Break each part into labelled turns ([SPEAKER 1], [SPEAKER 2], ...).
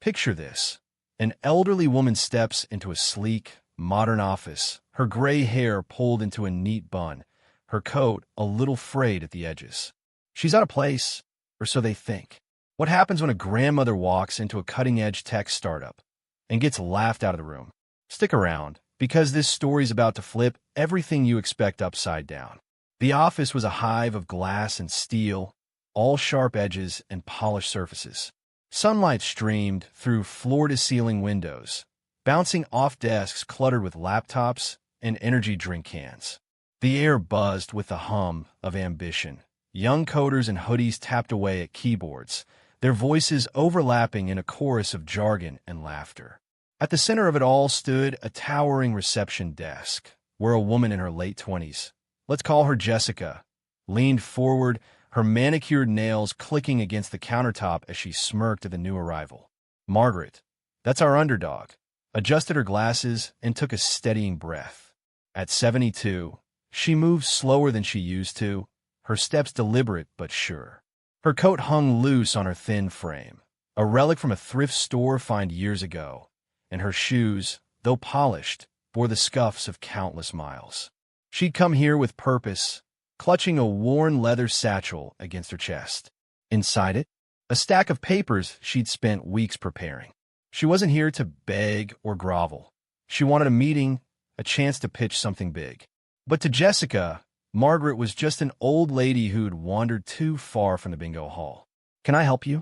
[SPEAKER 1] Picture this. An elderly woman steps into a sleek, modern office, her gray hair pulled into a neat bun, her coat a little frayed at the edges. She's out of place, or so they think. What happens when a grandmother walks into a cutting-edge tech startup and gets laughed out of the room? Stick around, because this story's about to flip everything you expect upside down. The office was a hive of glass and steel, all sharp edges and polished surfaces. Sunlight streamed through floor-to-ceiling windows, bouncing off desks cluttered with laptops and energy drink cans. The air buzzed with the hum of ambition. Young coders in hoodies tapped away at keyboards, their voices overlapping in a chorus of jargon and laughter. At the center of it all stood a towering reception desk, where a woman in her late 20s, let's call her Jessica, leaned forward, her manicured nails clicking against the countertop as she smirked at the new arrival. Margaret, that's our underdog, adjusted her glasses and took a steadying breath. At 72, she moved slower than she used to, her steps deliberate but sure. Her coat hung loose on her thin frame, a relic from a thrift store find years ago, and her shoes, though polished, bore the scuffs of countless miles. She'd come here with purpose, clutching a worn leather satchel against her chest. Inside it, a stack of papers she'd spent weeks preparing. She wasn't here to beg or grovel. She wanted a meeting, a chance to pitch something big. But to Jessica, Margaret was just an old lady who'd wandered too far from the bingo hall. "Can I help you?"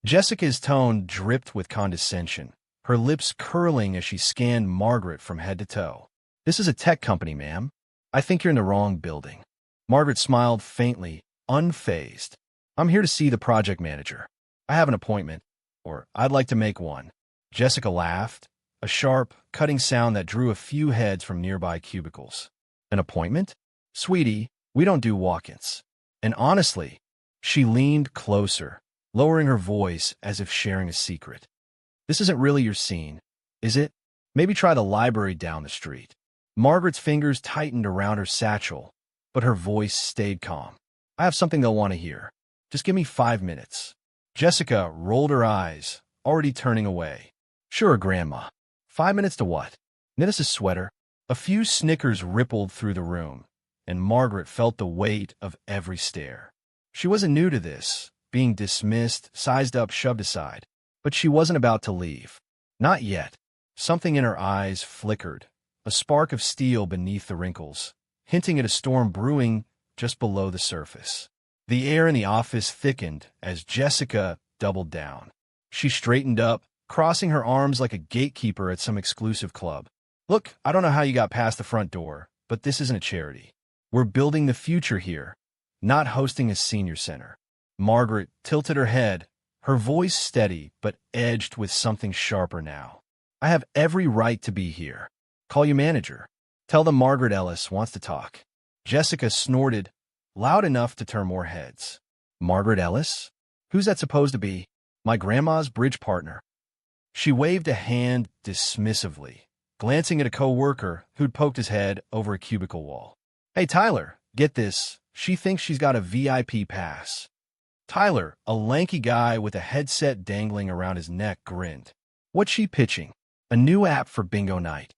[SPEAKER 1] Jessica's tone dripped with condescension, her lips curling as she scanned Margaret from head to toe. "This is a tech company, ma'am. I think you're in the wrong building." Margaret smiled faintly, unfazed. "I'm here to see the project manager. I have an appointment, or I'd like to make one." Jessica laughed, a sharp, cutting sound that drew a few heads from nearby cubicles. "An appointment? Sweetie, we don't do walk-ins." And honestly, she leaned closer, lowering her voice as if sharing a secret. "This isn't really your scene, is it? Maybe try the library down the street." Margaret's fingers tightened around her satchel, but her voice stayed calm. "I have something they'll want to hear. Just give me 5 minutes." Jessica rolled her eyes, already turning away. "Sure, Grandma. 5 minutes to what? Knit us a sweater?" A few snickers rippled through the room, and Margaret felt the weight of every stare. She wasn't new to this, being dismissed, sized up, shoved aside. But she wasn't about to leave. Not yet. Something in her eyes flickered, a spark of steel beneath the wrinkles, hinting at a storm brewing just below the surface. The air in the office thickened as Jessica doubled down. She straightened up, crossing her arms like a gatekeeper at some exclusive club. "Look, I don't know how you got past the front door, but this isn't a charity. We're building the future here, not hosting a senior center." Margaret tilted her head, her voice steady but edged with something sharper now. "I have every right to be here. Call you manager. Tell them Margaret Ellis wants to talk." Jessica snorted, loud enough to turn more heads. "Margaret Ellis? Who's that supposed to be? My grandma's bridge partner." She waved a hand dismissively, glancing at a coworker who'd poked his head over a cubicle wall. "Hey, Tyler, get this. She thinks she's got a VIP pass." Tyler, a lanky guy with a headset dangling around his neck, grinned. "What's she pitching? A new app for bingo night."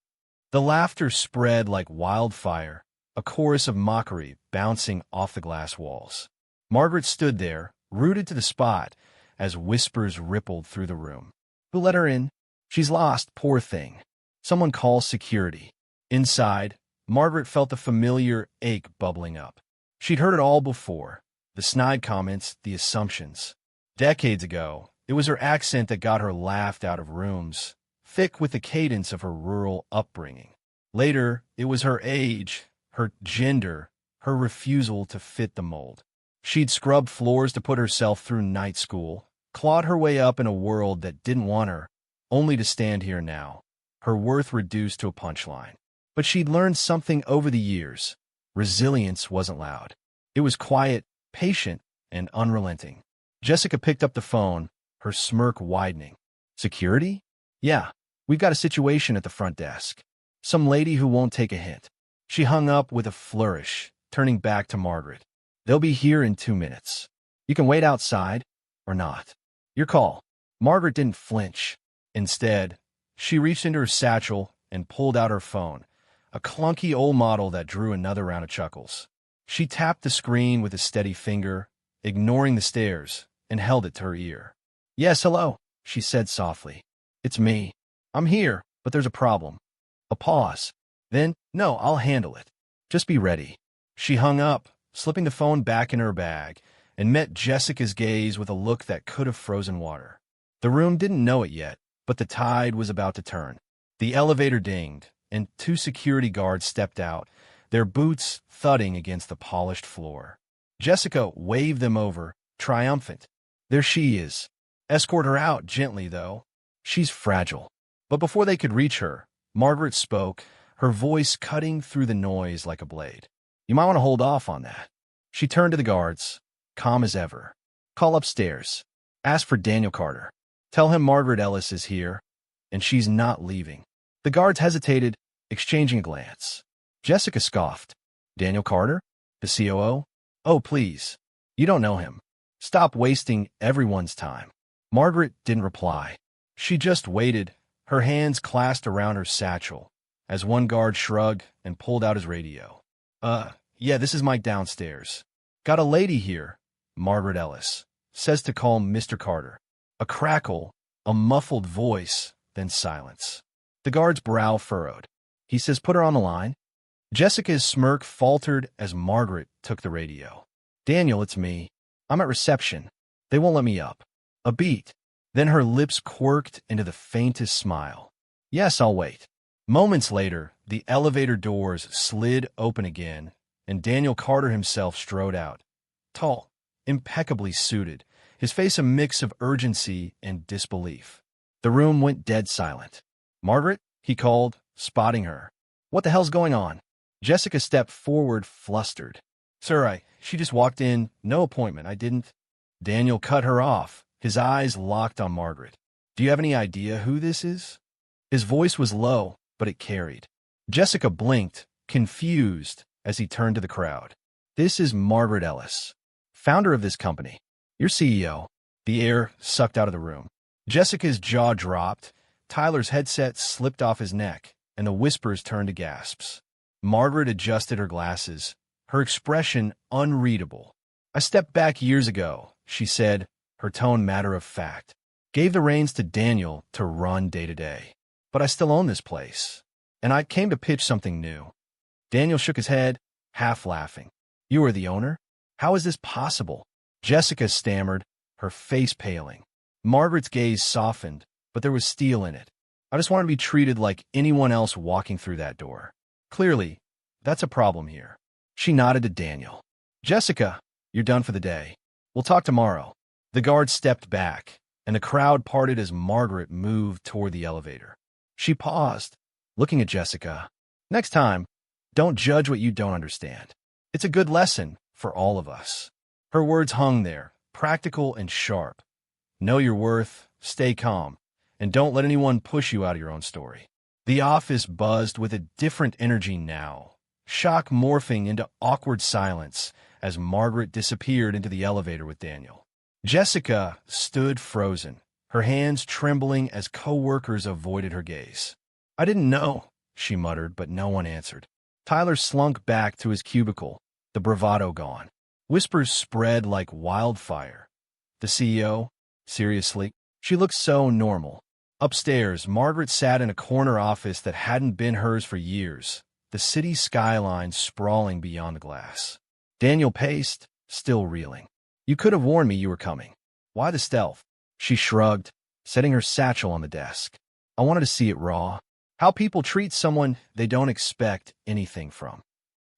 [SPEAKER 1] The laughter spread like wildfire, a chorus of mockery bouncing off the glass walls. Margaret stood there, rooted to the spot, as whispers rippled through the room. "Who let her in? She's lost, poor thing. Someone call security." Inside, Margaret felt the familiar ache bubbling up. She'd heard it all before. The snide comments, the assumptions. Decades ago, it was her accent that got her laughed out of rooms, thick with the cadence of her rural upbringing. Later, it was her age, her gender, her refusal to fit the mold. She'd scrubbed floors to put herself through night school, clawed her way up in a world that didn't want her, only to stand here now, her worth reduced to a punchline. But she'd learned something over the years. Resilience wasn't loud. It was quiet, patient, and unrelenting. Jessica picked up the phone, her smirk widening. "Security? Yeah, we've got a situation at the front desk. Some lady who won't take a hint." She hung up with a flourish, turning back to Margaret. "They'll be here in 2 minutes. You can wait outside, or not. Your call." Margaret didn't flinch. Instead, she reached into her satchel and pulled out her phone, a clunky old model that drew another round of chuckles. She tapped the screen with a steady finger, ignoring the stares, and held it to her ear. "Yes, hello," she said softly. "It's me. I'm here, but there's a problem." A pause. Then, "No, I'll handle it. Just be ready." She hung up, slipping the phone back in her bag, and met Jessica's gaze with a look that could have frozen water. The room didn't know it yet, but the tide was about to turn. The elevator dinged, and 2 security guards stepped out, their boots thudding against the polished floor. Jessica waved them over, triumphant. "There she is. Escort her out gently, though. She's fragile." But before they could reach her, Margaret spoke, her voice cutting through the noise like a blade. "You might want to hold off on that." She turned to the guards, calm as ever. "Call upstairs. Ask for Daniel Carter. Tell him Margaret Ellis is here, and she's not leaving." The guards hesitated, exchanging a glance. Jessica scoffed. "Daniel Carter? The COO? Oh, please. You don't know him. Stop wasting everyone's time." Margaret didn't reply. She just waited, her hands clasped around her satchel, as one guard shrugged and pulled out his radio. Yeah, this is Mike downstairs. Got a lady here, Margaret Ellis. Says to call Mr. Carter." A crackle, a muffled voice, then silence. The guard's brow furrowed. He says, "Put her on the line." Jessica's smirk faltered as Margaret took the radio. "Daniel, it's me. I'm at reception. They won't let me up." A beat. Then her lips quirked into the faintest smile. "Yes, I'll wait." Moments later, the elevator doors slid open again, and Daniel Carter himself strode out. Tall, impeccably suited, his face a mix of urgency and disbelief. The room went dead silent. "Margaret?" he called, spotting her. "What the hell's going on?" Jessica stepped forward, flustered. "Sir, she just walked in. No appointment. I didn't." Daniel cut her off, his eyes locked on Margaret. "Do you have any idea who this is?" His voice was low, but it carried. Jessica blinked, confused, as he turned to the crowd. "This is Margaret Ellis, founder of this company. Your CEO." The air sucked out of the room. Jessica's jaw dropped, Tyler's headset slipped off his neck, and the whispers turned to gasps. Margaret adjusted her glasses, her expression unreadable. "I stepped back years ago," she said, her tone matter-of-fact. "Gave the reins to Daniel to run day-to-day. But I still own this place, and I came to pitch something new." Daniel shook his head, half laughing. "You are the owner? How is this possible?" Jessica stammered, her face paling. Margaret's gaze softened, but there was steel in it. "I just want to be treated like anyone else walking through that door. Clearly, that's a problem here." She nodded to Daniel. "Jessica, you're done for the day. We'll talk tomorrow." The guard stepped back, and the crowd parted as Margaret moved toward the elevator. She paused, looking at Jessica. "Next time, don't judge what you don't understand. It's a good lesson for all of us." Her words hung there, practical and sharp. Know your worth, stay calm, and don't let anyone push you out of your own story. The office buzzed with a different energy now, shock morphing into awkward silence as Margaret disappeared into the elevator with Daniel. Jessica stood frozen, her hands trembling as co-workers avoided her gaze. "I didn't know," she muttered, but no one answered. Tyler slunk back to his cubicle, the bravado gone. Whispers spread like wildfire. "The CEO? Seriously?" She looked so normal. Upstairs, Margaret sat in a corner office that hadn't been hers for years, the city skyline sprawling beyond the glass. Daniel paced, still reeling. "You could have warned me you were coming. Why the stealth?" She shrugged, setting her satchel on the desk. "I wanted to see it raw. How people treat someone they don't expect anything from."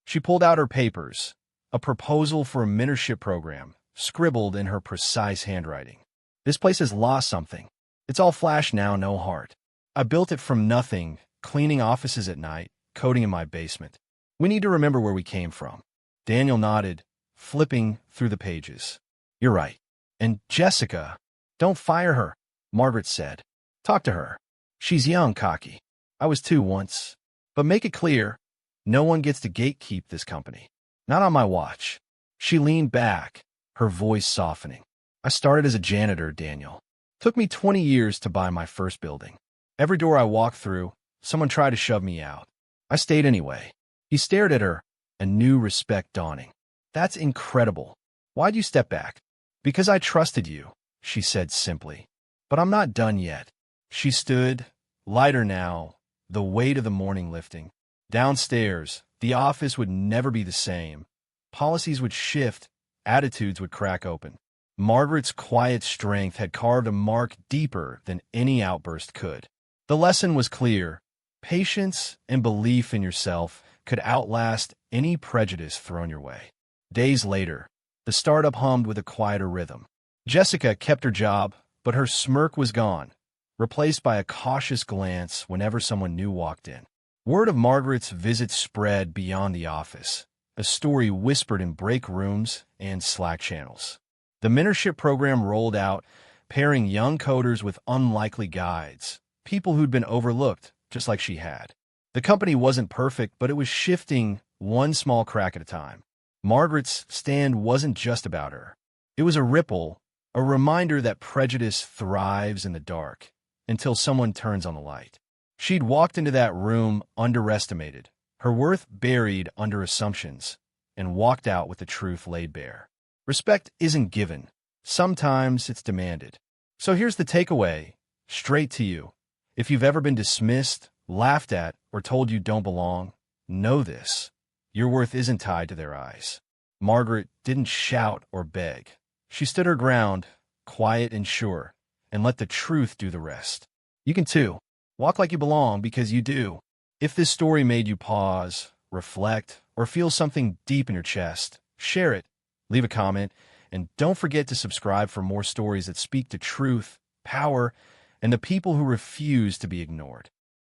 [SPEAKER 1] She pulled out her papers, a proposal for a mentorship program, scribbled in her precise handwriting. "This place has lost something. It's all flash now, no heart. I built it from nothing, cleaning offices at night, coding in my basement. We need to remember where we came from." Daniel nodded, flipping through the pages. "You're right. And Jessica, don't fire her," Margaret said. "Talk to her. She's young, cocky. I was too once. But make it clear, no one gets to gatekeep this company. Not on my watch." She leaned back, her voice softening. "I started as a janitor, Daniel. Took me 20 years to buy my first building. Every door I walked through, someone tried to shove me out. I stayed anyway. He stared at her, a new respect dawning. That's incredible. Why'd you step back? Because I trusted you, she said simply. But I'm not done yet. She stood, lighter now, the weight of the morning lifting. Downstairs, the office would never be the same. Policies would shift, attitudes would crack open. Margaret's quiet strength had carved a mark deeper than any outburst could. The lesson was clear. Patience and belief in yourself could outlast any prejudice thrown your way. Days later, the startup hummed with a quieter rhythm. Jessica kept her job, but her smirk was gone, replaced by a cautious glance whenever someone new walked in. Word of Margaret's visit spread beyond the office, a story whispered in break rooms and Slack channels. The mentorship program rolled out, pairing young coders with unlikely guides, people who'd been overlooked, just like she had. The company wasn't perfect, but it was shifting one small crack at a time. Margaret's stand wasn't just about her. It was a ripple, a reminder that prejudice thrives in the dark until someone turns on the light. She'd walked into that room underestimated, her worth buried under assumptions, and walked out with the truth laid bare. Respect isn't given. Sometimes it's demanded. So here's the takeaway, straight to you. If you've ever been dismissed, laughed at, or told you don't belong, know this. Your worth isn't tied to their eyes. Margaret didn't shout or beg. She stood her ground, quiet and sure, and let the truth do the rest. You can too. Walk like you belong because you do. If this story made you pause, reflect, or feel something deep in your chest, share it, leave a comment, and don't forget to subscribe for more stories that speak to truth, power, and the people who refuse to be ignored.